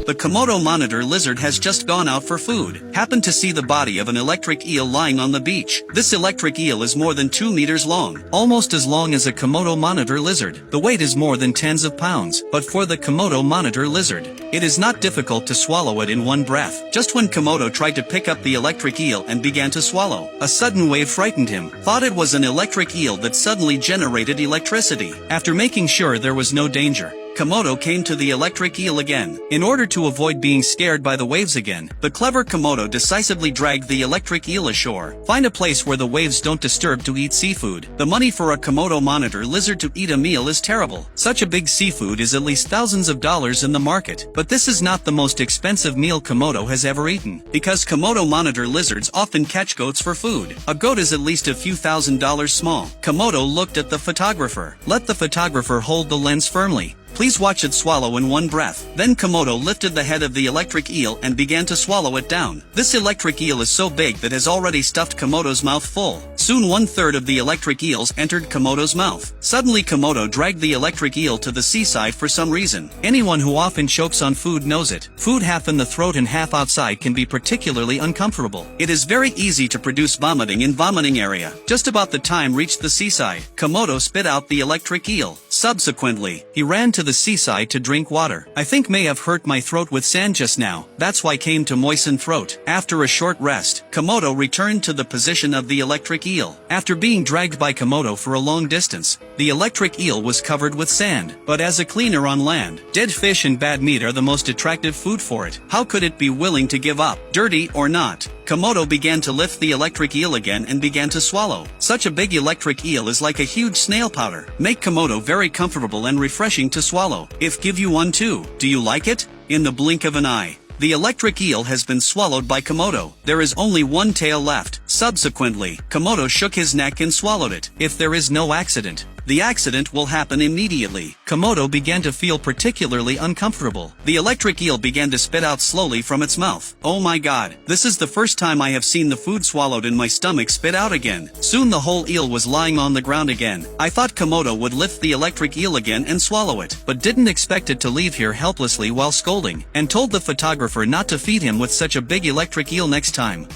The Komodo monitor lizard has just gone out for food. Happened to see the body of an electric eel lying on the beach. This electric eel is more than 2 meters long, almost as long as a Komodo monitor lizard. The weight is more than tens of pounds, but for the Komodo monitor lizard, it is not difficult to swallow it in one breath. Just when Komodo tried to pick up the electric eel and began to swallow, a sudden wave frightened him. Thought it was an electric eel that suddenly generated electricity. After making sure there was no danger, Komodo came to the electric eel again. In order to avoid being scared by the waves again, the clever Komodo decisively dragged the electric eel ashore. Find a place where the waves don't disturb to eat seafood. The money for a Komodo monitor lizard to eat a meal is terrible. Such a big seafood is at least thousands of dollars in the market. But this is not the most expensive meal Komodo has ever eaten, because Komodo monitor lizards often catch goats for food. A goat is at least a few $1,000s small. Komodo looked at the photographer. Let the photographer hold the lens firmly. Please watch it swallow in one breath. Then Komodo lifted the head of the electric eel and began to swallow it down. This electric eel is so big that has already stuffed Komodo's mouth full. Soon 1/3 of the electric eels entered Komodo's mouth. Suddenly Komodo dragged the electric eel to the seaside for some reason. Anyone who often chokes on food knows it. Food half in the throat and half outside can be particularly uncomfortable. It is very easy to produce vomiting in vomiting area. Just about the time reached the seaside, Komodo spit out the electric eel. Subsequently, he ran to the seaside to drink water. I think may have hurt my throat with sand just now. That's why came to moisten throat. After a short rest, Komodo returned to the position of the electric eel. After being dragged by Komodo for a long distance, the electric eel was covered with sand. But as a cleaner on land, dead fish and bad meat are the most attractive food for it. How could it be willing to give up? Dirty or not, Komodo began to lift the electric eel again and began to swallow. Such a big electric eel is like a huge snail powder. Make Komodo very comfortable and refreshing to swallow. If give you one too, do you like it? In the blink of an eye, the electric eel has been swallowed by Komodo. There is only one tail left. Subsequently, Komodo shook his neck and swallowed it. If there is no accident, the accident will happen immediately. Komodo began to feel particularly uncomfortable. The electric eel began to spit out slowly from its mouth. Oh my god, this is the first time I have seen the food swallowed in my stomach spit out again. Soon the whole eel was lying on the ground again. I thought Komodo would lift the electric eel again and swallow it, but didn't expect it to leave here helplessly while scolding, and told the photographer not to feed him with such a big electric eel next time.